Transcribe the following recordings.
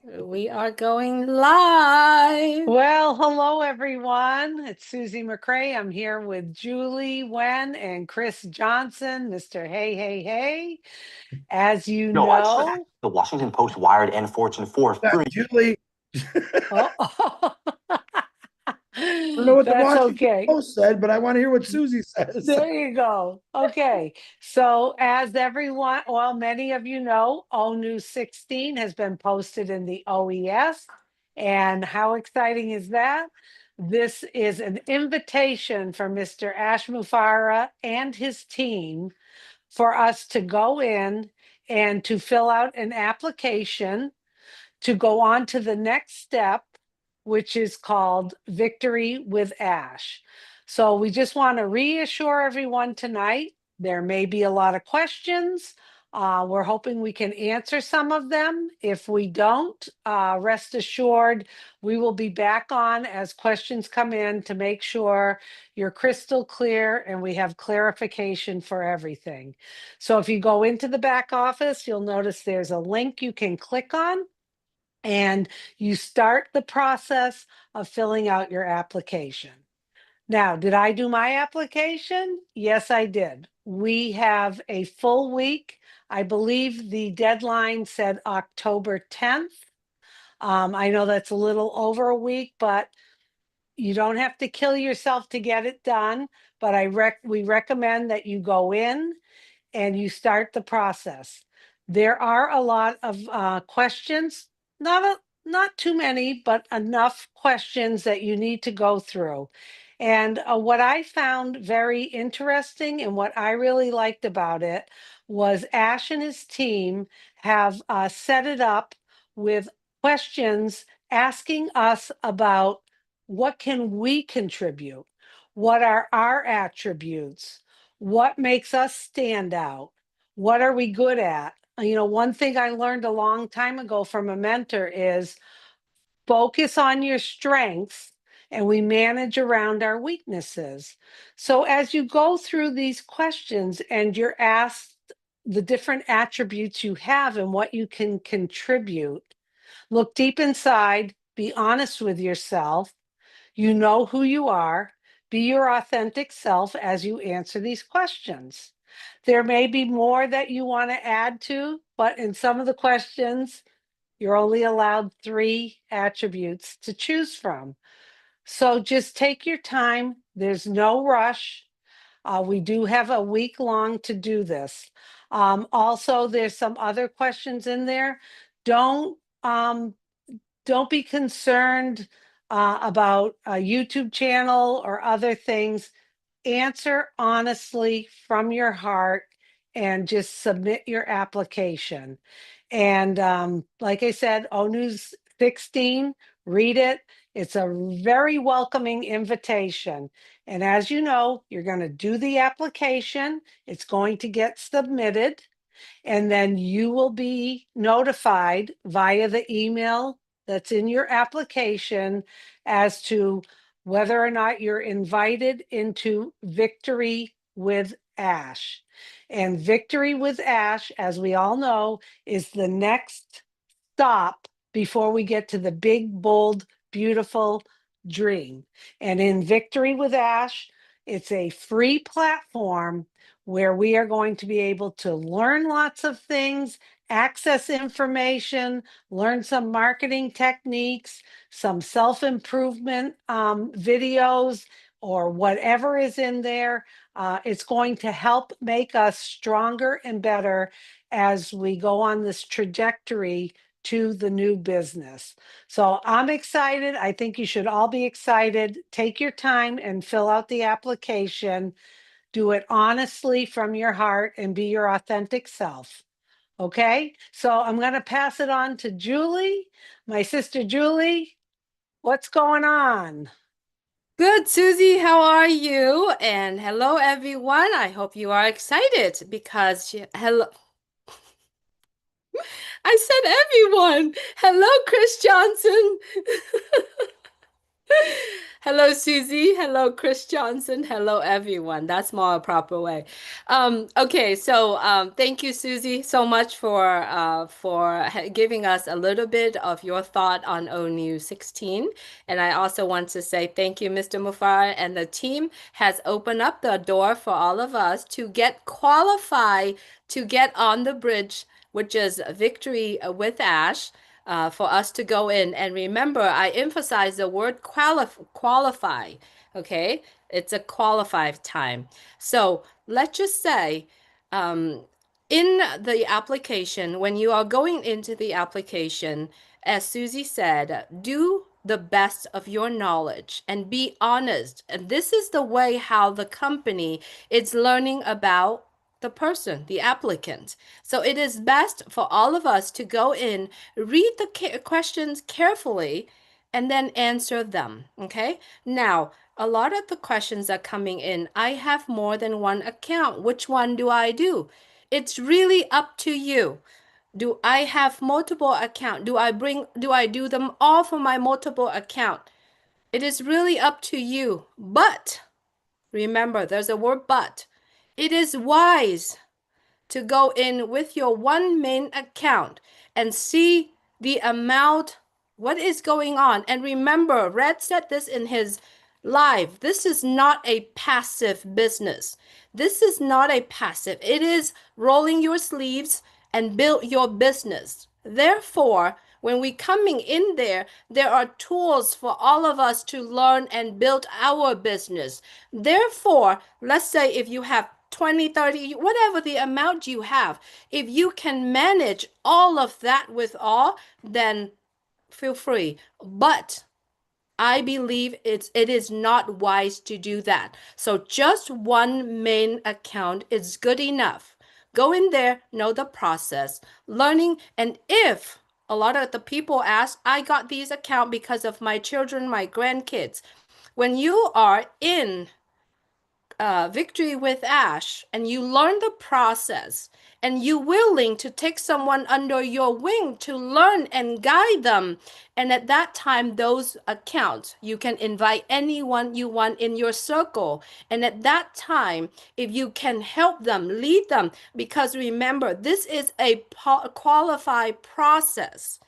We are going live. Well, hello everyone. It's Susie McCrae. I'm here with Julie Wen and Chris Johnson, Mr. Hey, hey, hey. As you No, I said know, the Washington Post, Wired, and Fortune for free. Julie, oh, I don't know what the that's Washington okay. Post said, but I want to hear what Susie says. There you go. Okay. So, as everyone, well, many of you know, O News 16 has been posted in the OES. And how exciting is that? This is an invitation for Mr. Ash Mufarah and his team for us to go in and to fill out an application to go on to the next step, which is called Victory with Ash. So we just want to reassure everyone tonight. There may be a lot of questions. We're hoping we can answer some of them. If we don't, rest assured, we will be back on as questions come in to make sure you're crystal clear and we have clarification for everything. So if you go into the back office, you'll notice there's a link you can click on and you start the process of filling out your application. Now, did I do my application? Yes, I did. We have a full week. I believe the deadline said October 10th. I know that's a little over a week, but you don't have to kill yourself to get it done. But we recommend that you go in and you start the process. There are a lot of questions, not too many, but enough questions that you need to go through. And what I found very interesting and what I really liked about it was Ash and his team have set it up with questions asking us about what can we contribute? What are our attributes? What makes us stand out? What are we good at? You know, one thing I learned a long time ago from a mentor is focus on your strengths and we manage around our weaknesses. So as you go through these questions and you're asked the different attributes you have and what you can contribute, look deep inside, be honest with yourself. You know who you are. Be your authentic self as you answer these questions. There may be more that you want to add to, but in some of the questions, you're only allowed 3 attributes to choose from. So just take your time. There's no rush. We do have a week long to do this. Also, there's some other questions in there. Don't um, don't be concerned about a YouTube channel or other things. Answer honestly from your heart and just submit your application. And like I said, O News 16, read it. It's a very welcoming invitation. And as you know, you're going to do the application, it's going to get submitted, and then you will be notified via the email that's in your application as to whether or not you're invited into Victory with Ash. And Victory with Ash, as we all know, is the next stop before we get to the big, bold, beautiful dream. And in Victory with Ash, it's a free platform where we are going to be able to learn lots of things, access information, learn some marketing techniques, some self improvement videos, or whatever is in there. It's going to help make us stronger and better as we go on this trajectory to the new business. So I'm excited. I think you should all be excited. Take your time and fill out the application. Do it honestly from your heart and be your authentic self. Okay, so I'm going to pass it on to Julie, my sister Julie. What's going on? Good, Susie. How are you? And hello, everyone. I hope you are excited because hello. I said everyone. Hello, Chris Johnson. Hello, Susie. Hello, Chris Johnson. Hello, everyone. That's more a proper way. Okay, so thank you, Susie, so much for giving us a little bit of your thought on ONU 16. And I also want to say thank you, Mr. Mufar, and the team has opened up the door for all of us to get qualified to get on the bridge, which is Victory with Ash, for us to go in. And remember, I emphasize the word qualify. Okay, it's a qualified time. So let's just say, um, in the application, when you are going into the application, as Susie said, do the best of your knowledge and be honest. And this is the way how the company is learning about the person, the applicant. So it is best for all of us to go in, read the questions carefully, and then answer them. Okay. Now, a lot of the questions are coming in. I have more than one account. Which one do I do? It's really up to you. Do I have multiple account? Do I do them all for my multiple account? It is really up to you. But remember, there's a word but. It is wise to go in with your one main account and see the amount, what is going on. And remember, Red said this in his live. This is not a passive business. This is not a passive. It is rolling your sleeves and build your business. Therefore, when we coming in there, there are tools for all of us to learn and build our business. Therefore, let's say if you have 20, 30, whatever the amount you have, if you can manage all of that with all, then feel free. But I believe it is not wise to do that. So just one main account is good enough. Go in there, know the process, learning, and if a lot of the people ask, I got these account because of my children, my grandkids. When you are in Victory with Ash and you learn the process and you willing to take someone under your wing to learn and guide them, and at that time those accounts you can invite anyone you want in your circle, and at that time if you can help them, lead them, because remember, this is a qualified process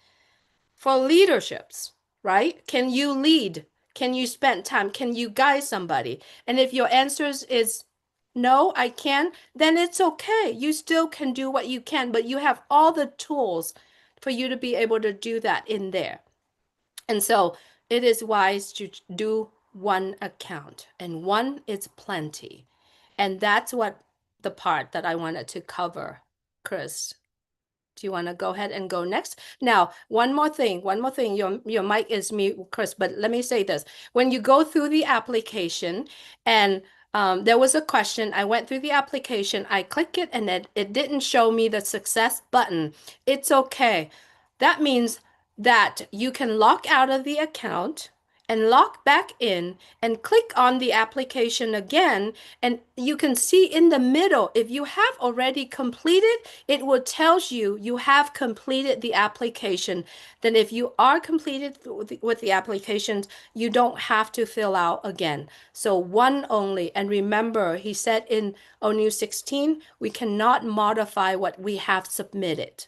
for leaderships, right? Can you lead? Can you spend time? Can you guide somebody? And if your answers is no, I can, then it's okay. You still can do what you can, but you have all the tools for you to be able to do that in there. And so it is wise to do one account, and one is plenty. And that's what the part that I wanted to cover, Chris. Do you want to go ahead and go next? Now, one more thing. Your mic is mute, Chris, but let me say this. When you go through the application and there was a question, I went through the application, I click it, and it didn't show me the success button. It's okay. That means that you can log out of the account and log back in and click on the application again, and you can see in the middle, if you have already completed, it will tell you you have completed the application. Then if you are completed with the applications, you don't have to fill out again. So one only. And remember, he said in ONU 16, we cannot modify what we have submitted.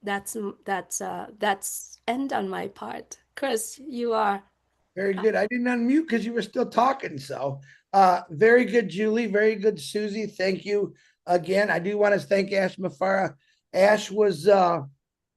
That's end on my part. Chris, you are. Very good. I didn't unmute because you were still talking. So very good, Julie. Very good, Susie. Thank you again. I do want to thank Ash Mufara. Ash was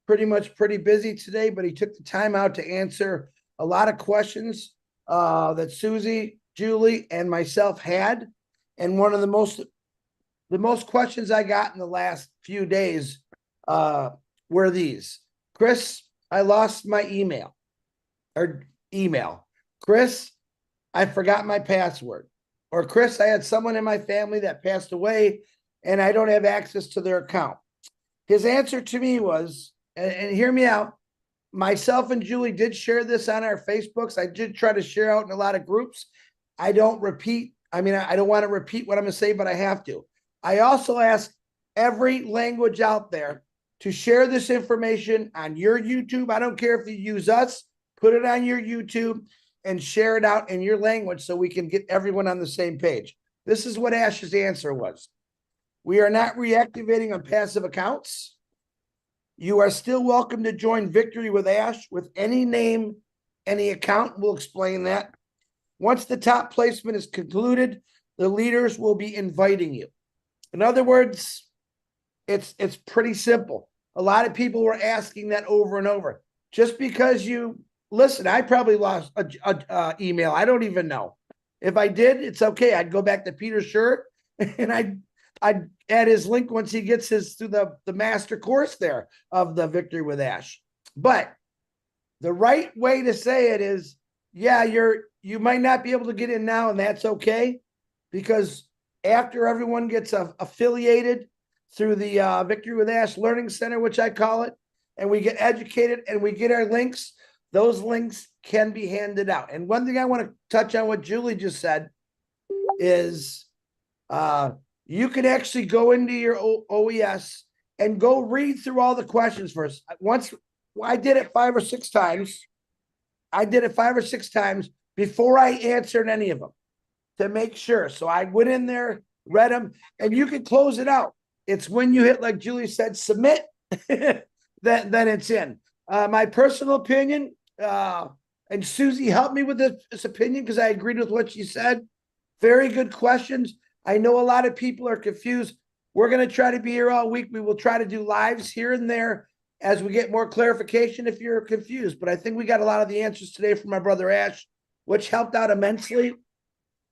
pretty busy today, but he took the time out to answer a lot of questions that Susie, Julie, and myself had. And one of the most questions I got in the last few days were these. Chris, I lost my email. Chris, I forgot my password. Or Chris, I had someone in my family that passed away and I don't have access to their account. His answer to me was, and hear me out, myself and Julie did share this on our Facebooks. I did try to share out in a lot of groups. I don't want to repeat what I'm going to say, but I have to. I also ask every language out there to share this information on your YouTube. I don't care if you use us, put it on your YouTube. and share it out in your language so we can get everyone on the same page. This is what Ash's answer was. We are not reactivating on passive accounts. You are still welcome to join Victory with Ash with any name, any account. We'll explain that. Once the top placement is concluded, the leaders will be inviting you. In other words, it's pretty simple. A lot of people were asking that over and over. Just because you listen, I probably lost a email. I don't even know. If I did, it's okay. I'd go back to Peter Shirt and I'd add his link once he gets his through the master course there of the Victory with Ash. But the right way to say it is, yeah, you might not be able to get in now, and that's okay, because after everyone gets affiliated through the Victory with Ash Learning Center, which I call it, and we get educated and we get our links, those links can be handed out. And one thing I want to touch on what Julie just said is you can actually go into your OES and go read through all the questions first. Once I did it 5 or 6 times. I did it 5 or 6 times before I answered any of them to make sure. So I went in there, read them, and you can close it out. It's when you hit, like Julie said, submit, then it's in. My personal opinion, and Susie helped me with this opinion because I agreed with what she said. Very good questions. I know a lot of people are confused. We're going to try to be here all week. We will try to do lives here and there as we get more clarification if you're confused. But I think we got a lot of the answers today from my brother Ash, which helped out immensely.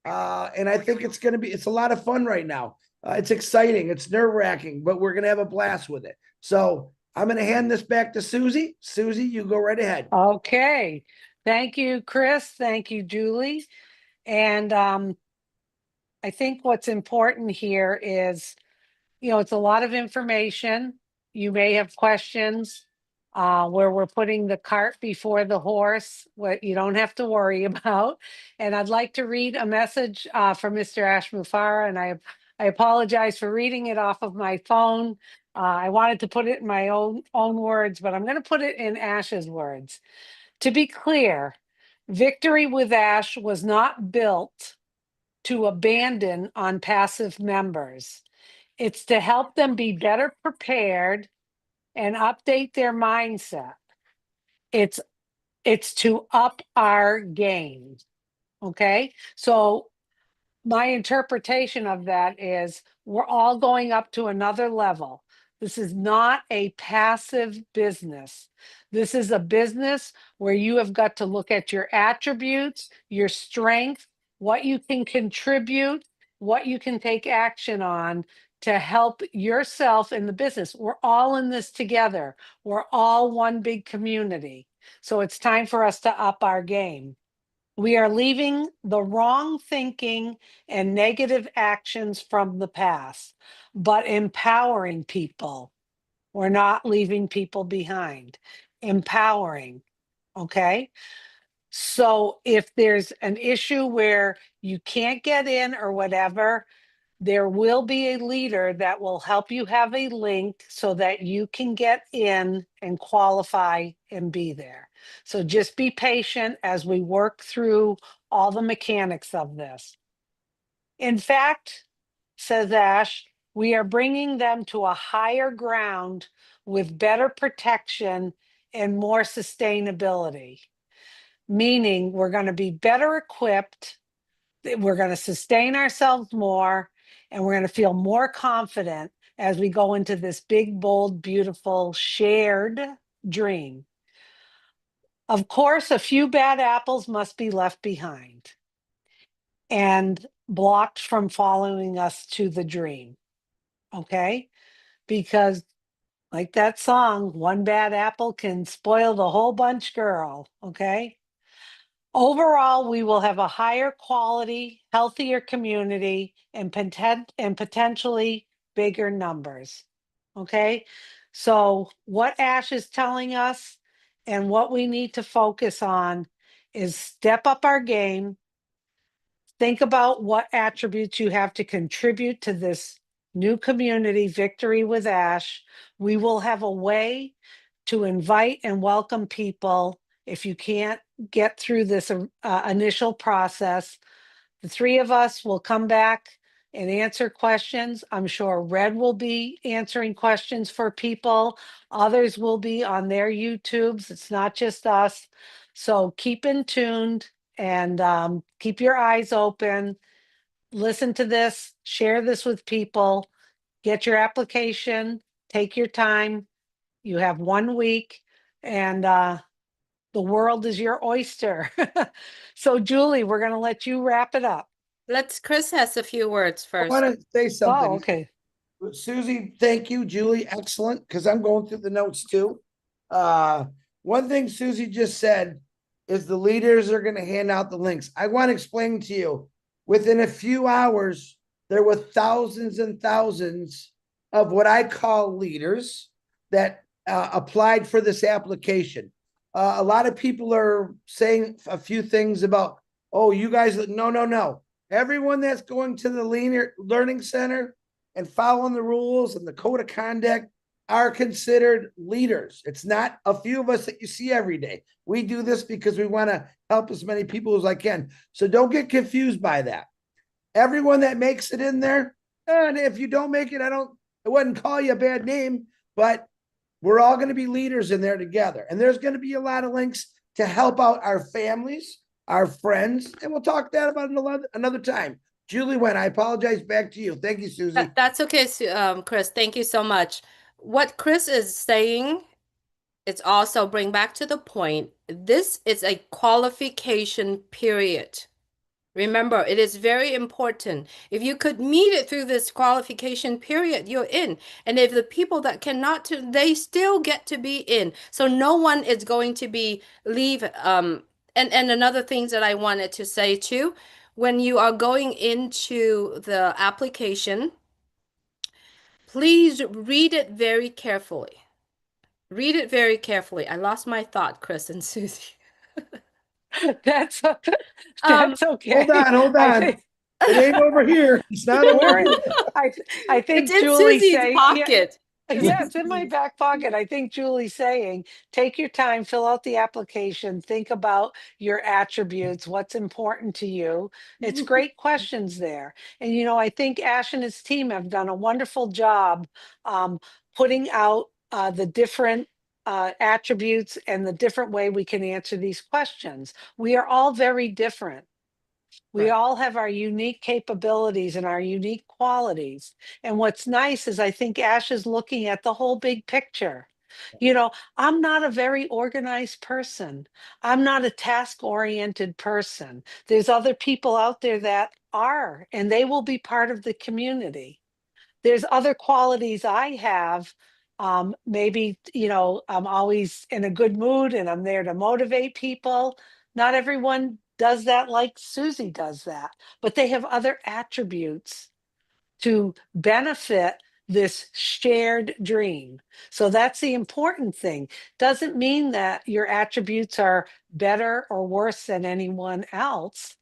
And I think it's a lot of fun right now. It's exciting. It's nerve-wracking, but we're going to have a blast with it. So I'm going to hand this back to Susie. Susie, you go right ahead. Okay. Thank you, Chris. Thank you, Julie. And I think what's important here is, it's a lot of information. You may have questions where we're putting the cart before the horse, what you don't have to worry about. And I'd like to read a message from Mr. Ash Mufareh, and I apologize for reading it off of my phone. I wanted to put it in my own words, but I'm going to put it in Ash's words. To be clear, Victory with Ash was not built to abandon on passive members. It's to help them be better prepared and update their mindset. It's to up our game. Okay. So my interpretation of that is we're all going up to another level. This is not a passive business. This is a business where you have got to look at your attributes, your strength, what you can contribute, what you can take action on to help yourself in the business. We're all in this together. We're all one big community. So it's time for us to up our game. We are leaving the wrong thinking and negative actions from the past, but empowering people. We're not leaving people behind. Empowering. Okay. So if there's an issue where you can't get in or whatever, there will be a leader that will help you have a link so that you can get in and qualify and be there. So just be patient as we work through all the mechanics of this. In fact, says Ash, we are bringing them to a higher ground with better protection and more sustainability, meaning we're going to be better equipped, we're going to sustain ourselves more, and we're going to feel more confident as we go into this big, bold, beautiful, shared dream. Of course, a few bad apples must be left behind and blocked from following us to the dream. Okay? Because like that song, one bad apple can spoil the whole bunch, girl. Okay? Overall, we will have a higher quality, healthier community and potentially bigger numbers. Okay? So what Ash is telling us and what we need to focus on is step up our game. Think about what attributes you have to contribute to this new community, Victory with Ash. We will have a way to invite and welcome people. If you can't get through this initial process. The three of us will come back and answer questions. I'm sure Red will be answering questions for people. Others will be on their YouTubes. It's not just us. So keep in tuned and keep your eyes open. Listen to this, share this with people, get your application, take your time. You have 1 week and the world is your oyster. So Julie, we're going to let you wrap it up. Chris has a few words I first. want to say something. Oh, okay. Susie, thank you. Julie, excellent, because I'm going through the notes too. One thing Susie just said is the leaders are going to hand out the links. I want to explain to you, within a few hours, there were thousands and thousands of what I call leaders that applied for this application. A lot of people are saying a few things about, oh, you guys, no. Everyone that's going to the Learning Center and following the rules and the code of conduct are considered leaders. It's not a few of us that you see every day. We do this because we want to help as many people as I can. So don't get confused by that. Everyone that makes it in there, and if you don't make it, I wouldn't call you a bad name, but we're all going to be leaders in there together. And there's going to be a lot of links to help out our families, our friends, and we'll talk that about another time. Julie Wen, I apologize. Back to you. Thank you, Susie. That's okay, Chris. Thank you so much. What Chris is saying, it's also bring back to the point. This is a qualification period. Remember, it is very important. If you could meet it through this qualification period, you're in. And if the people that cannot, they still get to be in. So no one is going to be leave. And another thing that I wanted to say too, when you are going into the application, please read it very carefully. Read it very carefully. I lost my thought, Chris and Susie. That's Um, that's okay. Hold I on. think It ain't over here. It's not over we're in, here. I think it's in Julie's Susie's saying, pocket. yeah, it's in my back pocket. I think Julie's saying, take your time, fill out the application, think about your attributes, what's important to you. It's great questions there. And, I think Ash and his team have done a wonderful job putting out the different attributes and the different way we can answer these questions. We are all very different. We Right. all have our unique capabilities and our unique qualities. And what's nice is I think Ash is looking at the whole big picture. I'm not a very organized person. I'm not a task oriented person. There's other people out there that are, and they will be part of the community. There's other qualities I have. Maybe, I'm always in a good mood and I'm there to motivate people. Not everyone does that like Susie does that, but they have other attributes to benefit this shared dream. So that's the important thing. Doesn't mean that your attributes are better or worse than anyone else.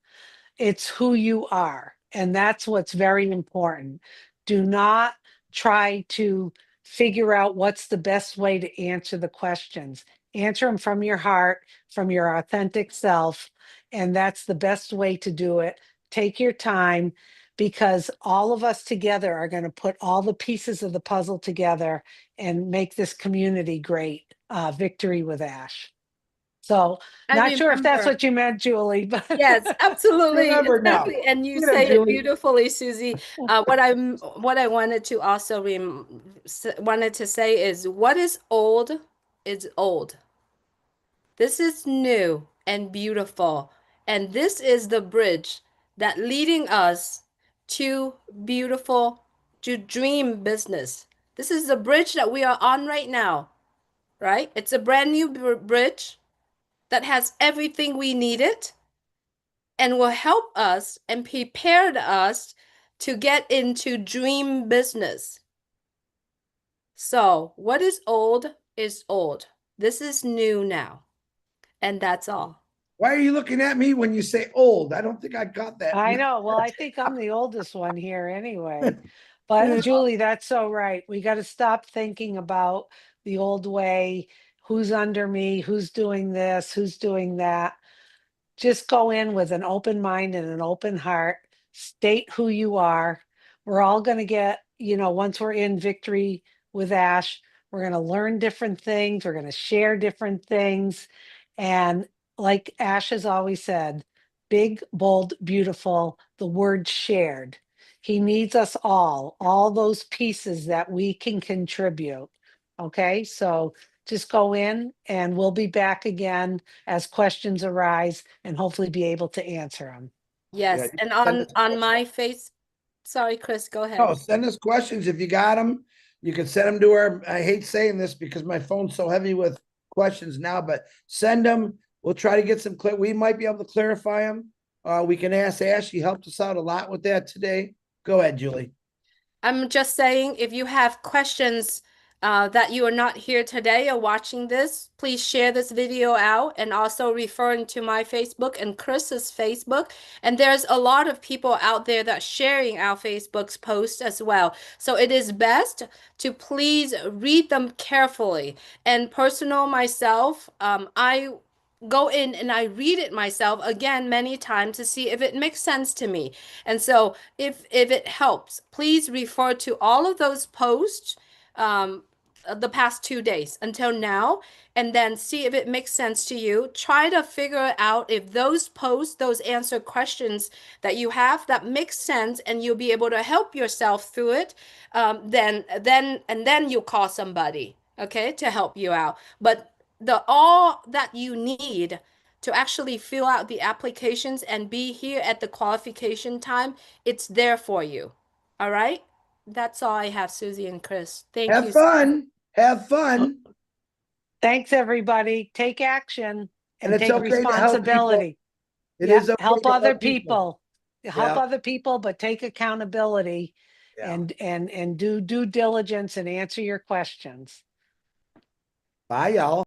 It's who you are. And that's what's very important. Do not try to figure out what's the best way to answer the questions. Answer them from your heart, from your authentic self. And that's the best way to do it. Take your time because all of us together are going to put all the pieces of the puzzle together and make this community great. Victory with Ash. So, I not sure if that's remember. what you meant, Julie, but Yes, absolutely, Remember now. exactly. And you Get it, say it Julie. beautifully, Susie. What I wanted to also wanted to say is what is old is old. This is new and beautiful. And this is the bridge that leading us to beautiful, to dream business. This is the bridge that we are on right now, right? It's a brand new bridge that has everything we needed and will help us and prepared us to get into dream business. So, what is old is old. This is new now. And that's all. Why are you looking at me when you say old? I don't think I got that. I know. Well, I think I'm the oldest one here anyway. But Julie, that's so right. We got to stop thinking about the old way, who's under me, who's doing this, who's doing that. just go in with an open mind and an open heart, state who you are. We're all going to get, once we're in victory with Ash, we're going to learn different things. We're going to share different things. And like Ash has always said, big, bold, beautiful, the word shared. He needs us all those pieces that we can contribute. Okay, so just go in and we'll be back again as questions arise and hopefully be able to answer them. Yes, you and can send on us my face, sorry, Chris, go ahead. Oh, send us questions if you got them. You can send them to our, I hate saying this because my phone's so heavy with questions now, but send them. We'll try to get some clear. We might be able to clarify them. We can ask Ash. He helped us out a lot with that today. Go ahead, Julie. I'm just saying, if you have questions that you are not here today or watching this, please share this video out and also referring to my Facebook and Chris's Facebook. And there's a lot of people out there that sharing our Facebook's post as well. So it is best to please read them carefully. And personal myself, I go in and I read it myself again many times to see if it makes sense to me. And so if it helps, please refer to all of those posts the past 2 days until now, and then see if it makes sense to you. Try to figure out if those posts, those answer questions that you have that makes sense, and you'll be able to help yourself through it. Then you call somebody, okay, to help you out. But the all that you need to actually fill out the applications and be here at the qualification time, it's there for you. All right? That's all I have, Susie and Chris. Thank you. Have fun. Have fun. Thanks, everybody. Take action And and it's take okay to help people. responsibility. It Yeah, is okay help to other people. people. Help Yeah. other people, but take accountability Yeah. and do due diligence and answer your questions. Bye, y'all.